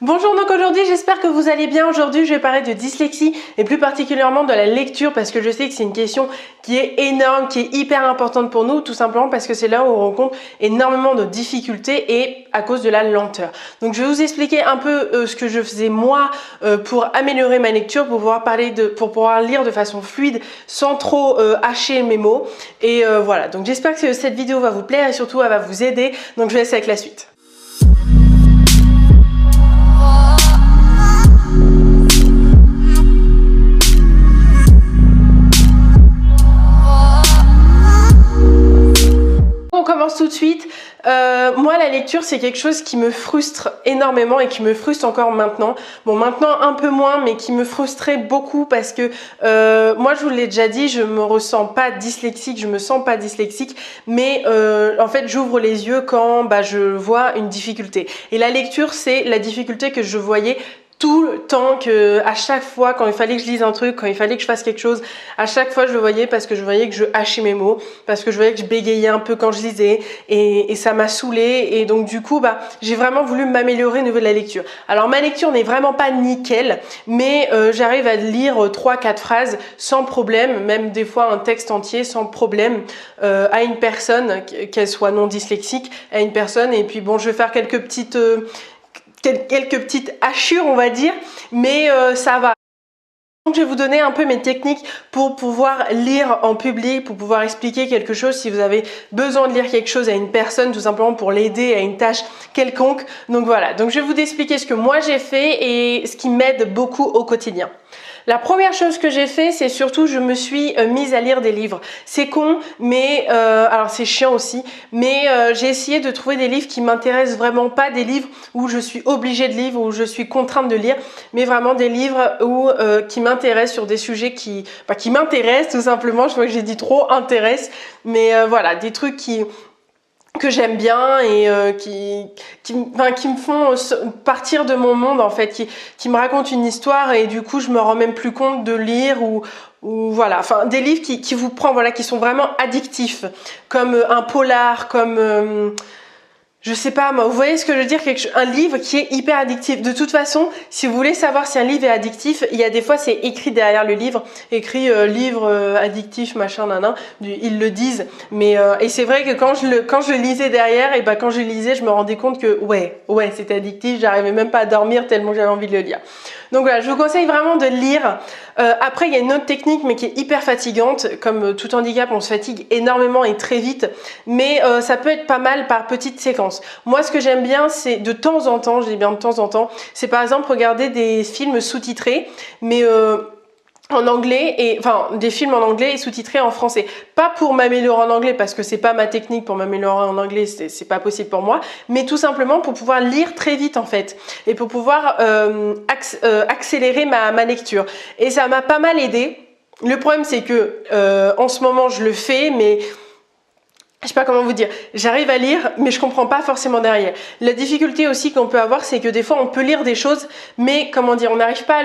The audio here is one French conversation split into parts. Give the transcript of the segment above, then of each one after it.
Bonjour, donc aujourd'hui j'espère que vous allez bien. Aujourd'hui je vais parler de dyslexie et plus particulièrement de la lecture parce que je sais que c'est une question qui est énorme, qui est hyper importante pour nous, tout simplement parce que c'est là où on rencontre énormément de difficultés et à cause de la lenteur. Donc je vais vous expliquer un peu ce que je faisais moi pour améliorer ma lecture, pour pouvoir lire de façon fluide sans trop hacher mes mots. Et voilà, donc j'espère que cette vidéo va vous plaire et surtout elle va vous aider. Donc je vous laisse avec la suite. On commence tout de suite. Moi, la lecture, c'est quelque chose qui me frustre énormément et qui me frustre encore maintenant. Bon, maintenant un peu moins, mais qui me frustrait beaucoup parce que moi, je vous l'ai déjà dit, je me ressens pas dyslexique, mais en fait, j'ouvre les yeux quand je vois une difficulté. Et la lecture, c'est la difficulté que je voyais tout le temps, que à chaque fois quand il fallait que je lise un truc, quand il fallait que je fasse quelque chose, à chaque fois je le voyais parce que je voyais que je hachais mes mots, parce que je voyais que je bégayais un peu quand je lisais et ça m'a saoulée. Et donc du coup j'ai vraiment voulu m'améliorer au niveau de la lecture. Alors ma lecture n'est vraiment pas nickel, mais j'arrive à lire 3-4 phrases sans problème, même des fois un texte entier sans problème à une personne, qu'elle soit non dyslexique, à une personne. Et puis bon, je vais faire quelques petites hachures, on va dire, mais ça va. Donc je vais vous donner un peu mes techniques pour pouvoir lire en public, pour pouvoir expliquer quelque chose si vous avez besoin de lire quelque chose à une personne, tout simplement pour l'aider à une tâche quelconque. Donc voilà, donc je vais vous expliquer ce que moi j'ai fait et ce qui m'aide beaucoup au quotidien. La première chose que j'ai fait, c'est surtout je me suis mise à lire des livres. C'est con, mais alors c'est chiant aussi, mais j'ai essayé de trouver des livres qui m'intéressent vraiment, pas des livres où je suis obligée de lire, où je suis contrainte de lire, mais vraiment des livres qui m'intéressent sur des sujets qui m'intéressent tout simplement. Je vois que j'ai dit trop intéresse, mais voilà, des trucs que j'aime bien et qui me font partir de mon monde en fait, qui me racontent une histoire et du coup je me rends même plus compte de lire ou voilà, enfin des livres qui vous prennent, voilà, qui sont vraiment addictifs, comme un polar, comme je sais pas, moi, vous voyez ce que je veux dire, un livre qui est hyper addictif. De toute façon, si vous voulez savoir si un livre est addictif, il y a des fois c'est écrit derrière le livre, écrit livre addictif, machin, nanan, ils le disent. Mais et c'est vrai que quand je le lisais derrière, et quand je lisais, je me rendais compte que ouais, c'était addictif, j'arrivais même pas à dormir tellement j'avais envie de le lire. Donc voilà, je vous conseille vraiment de lire. Après, il y a une autre technique, mais qui est hyper fatigante. Comme tout handicap, on se fatigue énormément et très vite. Mais ça peut être pas mal par petites séquences. Moi, ce que j'aime bien, c'est de temps en temps, je dis bien de temps en temps, c'est par exemple regarder des films sous-titrés, mais en anglais, et enfin des films en anglais et sous-titrés en français. Pas pour m'améliorer en anglais, parce que c'est pas ma technique pour m'améliorer en anglais, c'est pas possible pour moi, mais tout simplement pour pouvoir lire très vite en fait, et pour pouvoir accélérer ma lecture. Et ça m'a pas mal aidé. Le problème c'est que en ce moment je le fais, mais je sais pas comment vous dire, j'arrive à lire, mais je comprends pas forcément derrière. La difficulté aussi qu'on peut avoir, c'est que des fois on peut lire des choses, mais comment dire, on n'arrive pas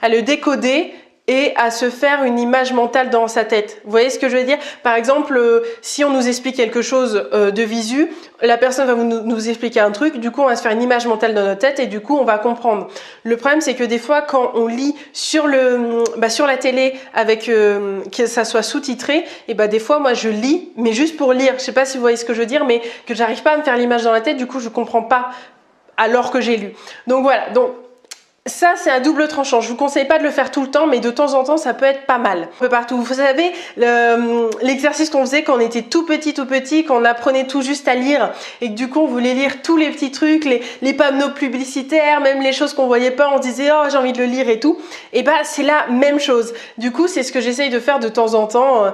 à le décoder et à se faire une image mentale dans sa tête. Vous voyez ce que je veux dire? Par exemple, si on nous explique quelque chose de visu, la personne va nous expliquer un truc, du coup on va se faire une image mentale dans notre tête et du coup on va comprendre. Le problème c'est que des fois quand on lit sur la télé avec que ça soit sous-titré, et des fois moi je lis, mais juste pour lire. Je sais pas si vous voyez ce que je veux dire, mais que j'arrive pas à me faire l'image dans la tête, du coup je comprends pas alors que j'ai lu. Donc voilà, donc ça, c'est un double tranchant. Je vous conseille pas de le faire tout le temps, mais de temps en temps, ça peut être pas mal. Un peu partout. Vous savez, l'exercice qu'on faisait quand on était tout petit, quand on apprenait tout juste à lire, et que du coup, on voulait lire tous les petits trucs, les panneaux publicitaires, même les choses qu'on voyait pas, on se disait, oh, j'ai envie de le lire et tout. Et c'est la même chose. Du coup, c'est ce que j'essaye de faire de temps en temps,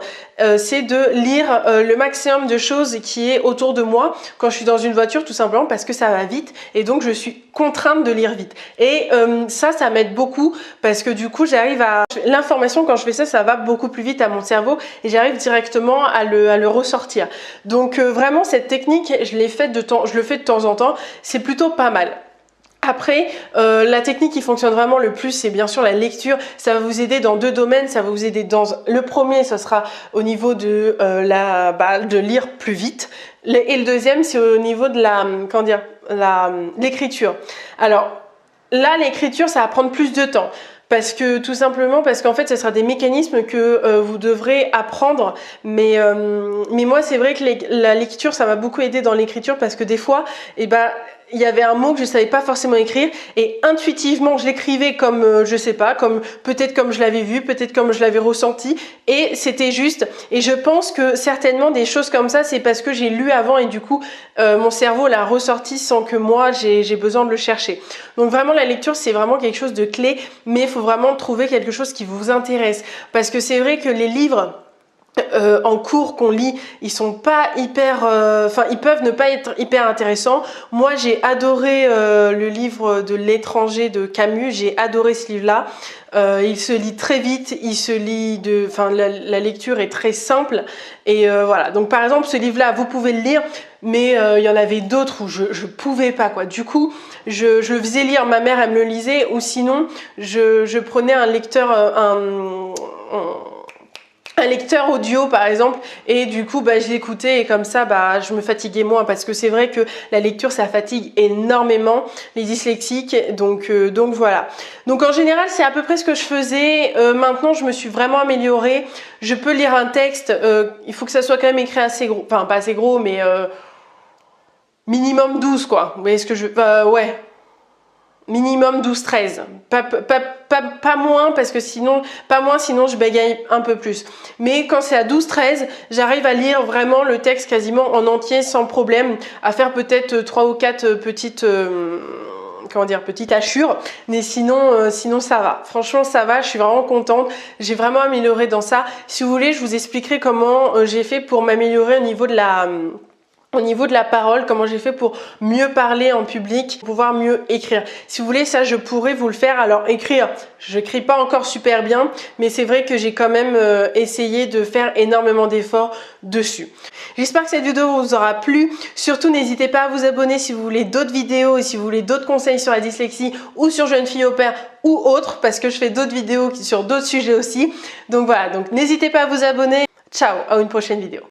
c'est de lire le maximum de choses qui est autour de moi quand je suis dans une voiture, tout simplement parce que ça va vite, et donc je suis contrainte de lire vite. Et ça m'aide beaucoup parce que du coup j'arrive à l'information, quand je fais ça, ça va beaucoup plus vite à mon cerveau et j'arrive directement à le ressortir. Donc vraiment cette technique, je le fais de temps en temps, c'est plutôt pas mal. Après, la technique qui fonctionne vraiment le plus, c'est bien sûr la lecture. Ça va vous aider dans deux domaines. Ça va vous aider dans le premier, ce sera au niveau de de lire plus vite. Et le deuxième, c'est au niveau de l'écriture. Alors, Là, l'écriture, ça va prendre plus de temps. Parce que tout simplement parce qu'en fait ce sera des mécanismes que vous devrez apprendre, mais moi c'est vrai que la lecture ça m'a beaucoup aidé dans l'écriture parce que des fois il y avait un mot que je savais pas forcément écrire et intuitivement je l'écrivais comme je sais pas, comme peut-être comme je l'avais vu, peut-être comme je l'avais ressenti et c'était juste. Et je pense que certainement des choses comme ça c'est parce que j'ai lu avant et du coup mon cerveau l'a ressorti sans que moi j'ai besoin de le chercher. Donc vraiment la lecture c'est vraiment quelque chose de clé, mais il faut vraiment trouver quelque chose qui vous intéresse parce que c'est vrai que les livres en cours qu'on lit, ils sont pas hyper, ils peuvent ne pas être hyper intéressants. Moi, j'ai adoré le livre de l'étranger de Camus. J'ai adoré ce livre-là. Il se lit très vite, il se lit la lecture est très simple et voilà. Donc par exemple, ce livre-là, vous pouvez le lire, mais il y en avait d'autres où je pouvais pas quoi. Du coup, je faisais lire, ma mère elle me le lisait, ou sinon je prenais un lecteur, un lecteur audio par exemple et du coup je l'écoutais et comme ça je me fatiguais moins parce que c'est vrai que la lecture ça fatigue énormément les dyslexiques donc voilà. Donc en général c'est à peu près ce que je faisais. Maintenant je me suis vraiment améliorée, je peux lire un texte, il faut que ça soit quand même écrit assez gros, enfin pas assez gros mais minimum 12 quoi, vous voyez ce que je ouais, minimum 12-13, pas moins parce que sinon, pas moins sinon je bégaye un peu plus. Mais quand c'est à 12-13, j'arrive à lire vraiment le texte quasiment en entier sans problème, à faire peut-être 3 ou 4 petites petites hachures, mais sinon ça va. Franchement ça va, je suis vraiment contente, j'ai vraiment amélioré dans ça. Si vous voulez, je vous expliquerai comment j'ai fait pour m'améliorer au niveau de la parole, comment j'ai fait pour mieux parler en public, pour pouvoir mieux écrire. Si vous voulez, ça je pourrais vous le faire. Alors écrire, je n'écris pas encore super bien, mais c'est vrai que j'ai quand même essayé de faire énormément d'efforts dessus. J'espère que cette vidéo vous aura plu. Surtout, n'hésitez pas à vous abonner si vous voulez d'autres vidéos et si vous voulez d'autres conseils sur la dyslexie ou sur Jeune Fille au Pair ou autre, parce que je fais d'autres vidéos sur d'autres sujets aussi. Donc voilà, donc n'hésitez pas à vous abonner. Ciao, à une prochaine vidéo.